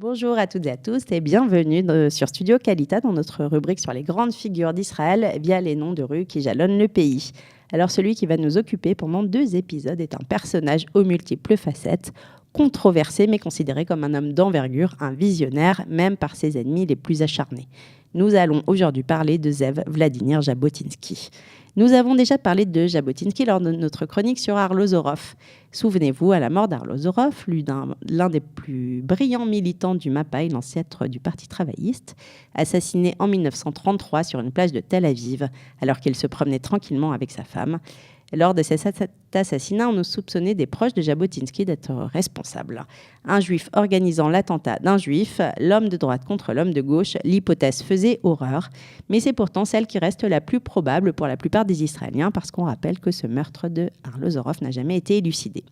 Bonjour à toutes et à tous et bienvenue sur Studio Kalita dans notre rubrique sur les grandes figures d'Israël via les noms de rues qui jalonnent le pays. Alors celui qui va nous occuper pendant 2 épisodes est un personnage aux multiples facettes, controversé mais considéré comme un homme d'envergure, un visionnaire même par ses ennemis les plus acharnés. Nous allons aujourd'hui parler de Zev Vladimir Jabotinsky. Nous avons déjà parlé de Jabotinsky lors de notre chronique sur Arlosoroff. Souvenez-vous, à la mort d'Arlosoroff, l'un des plus brillants militants du Mapaï, l'ancêtre du Parti travailliste, assassiné en 1933 sur une plage de Tel Aviv, alors qu'il se promenait tranquillement avec sa femme. Lors de cet assassinat, on nous soupçonnait des proches de Jabotinsky d'être responsables. Un juif organisant l'attentat d'un juif, l'homme de droite contre l'homme de gauche, l'hypothèse faisait horreur, mais c'est pourtant celle qui reste la plus probable pour la plupart des Israéliens, parce qu'on rappelle que ce meurtre de Arlosoroff n'a jamais été élucidé.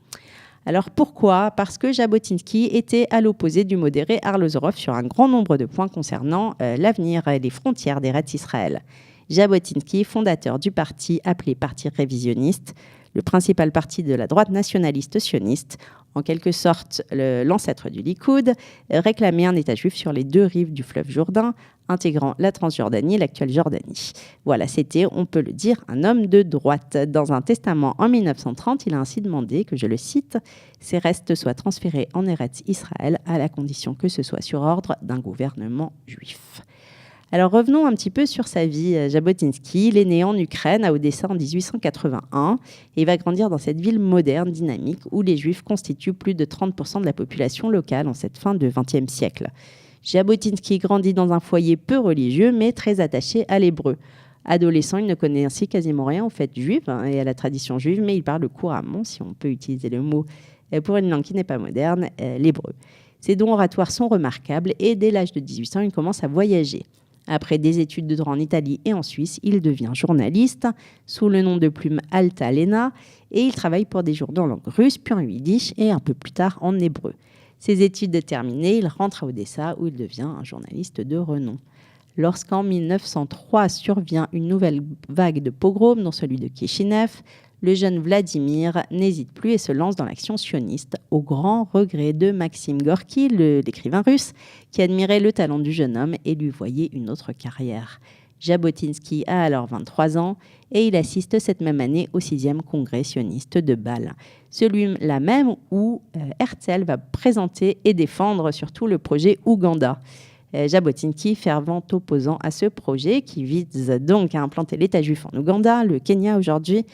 Alors pourquoi ? Parce que Jabotinsky était à l'opposé du modéré Arlosoroff sur un grand nombre de points concernant l'avenir et les frontières des Eretz Israël. Jabotinsky, fondateur du parti appelé Parti révisionniste, le principal parti de la droite nationaliste sioniste, en quelque sorte l'ancêtre du Likoud, réclamait un État juif sur les 2 rives du fleuve Jourdain, intégrant la Transjordanie et l'actuelle Jordanie. Voilà, c'était, on peut le dire, un homme de droite. Dans un testament en 1930, il a ainsi demandé que, je le cite, « ces restes soient transférés en Eretz Israël à la condition que ce soit sur ordre d'un gouvernement juif ». Alors revenons un petit peu sur sa vie. Jabotinsky, il est né en Ukraine, à Odessa, en 1881, et il va grandir dans cette ville moderne, dynamique, où les Juifs constituent plus de 30% de la population locale en cette fin de XXe siècle. Jabotinsky grandit dans un foyer peu religieux, mais très attaché à l'hébreu. Adolescent, il ne connaît ainsi quasiment rien aux fêtes juives et à la tradition juive, mais il parle couramment, si on peut utiliser le mot pour une langue qui n'est pas moderne, l'hébreu. Ses dons oratoires sont remarquables et dès l'âge de 18 ans, il commence à voyager. Après des études de droit en Italie et en Suisse, il devient journaliste sous le nom de plume Alta Lena et il travaille pour des journaux en langue russe, puis en yiddish et un peu plus tard en hébreu. Ses études terminées, il rentre à Odessa où il devient un journaliste de renom. Lorsqu'en 1903 survient une nouvelle vague de pogroms, dont celui de Kishinev, le jeune Vladimir n'hésite plus et se lance dans l'action sioniste, au grand regret de Maxime Gorky, l'écrivain russe, qui admirait le talent du jeune homme et lui voyait une autre carrière. Jabotinsky a alors 23 ans et il assiste cette même année au 6e congrès sioniste de Bâle, celui-là même où Herzl va présenter et défendre surtout le projet Ouganda. Jabotinsky, fervent opposant à ce projet qui vise donc à implanter l'État juif en Ouganda, le Kenya aujourd'hui.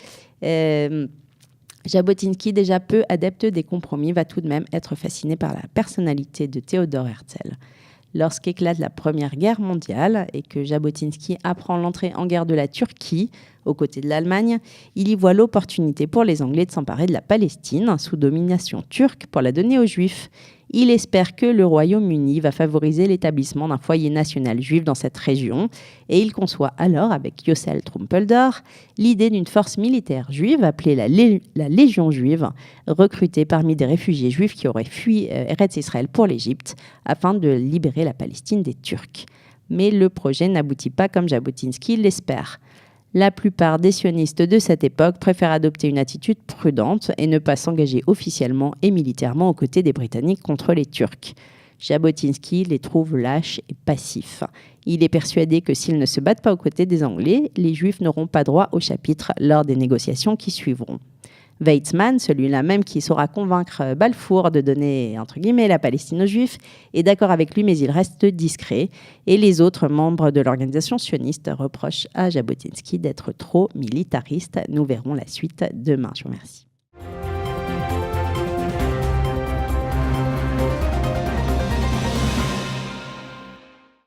Jabotinsky, déjà peu adepte des compromis, va tout de même être fasciné par la personnalité de Théodore Herzl. Lorsqu'éclate la Première Guerre mondiale et que Jabotinsky apprend l'entrée en guerre de la Turquie aux côtés de l'Allemagne, il y voit l'opportunité pour les Anglais de s'emparer de la Palestine sous domination turque pour la donner aux Juifs. Il espère que le Royaume-Uni va favoriser l'établissement d'un foyer national juif dans cette région et il conçoit alors, avec Yossel Trumpeldor, l'idée d'une force militaire juive appelée la Légion juive, recrutée parmi des réfugiés juifs qui auraient fui Eretz Israël pour l'Égypte afin de libérer la Palestine des Turcs. Mais le projet n'aboutit pas comme Jabotinsky l'espère. La plupart des sionistes de cette époque préfèrent adopter une attitude prudente et ne pas s'engager officiellement et militairement aux côtés des Britanniques contre les Turcs. Jabotinsky les trouve lâches et passifs. Il est persuadé que s'ils ne se battent pas aux côtés des Anglais, les Juifs n'auront pas droit au chapitre lors des négociations qui suivront. Weizmann, celui-là même qui saura convaincre Balfour de donner, entre guillemets, la Palestine aux Juifs, est d'accord avec lui, mais il reste discret. Et les autres membres de l'organisation sioniste reprochent à Jabotinsky d'être trop militariste. Nous verrons la suite demain. Je vous remercie.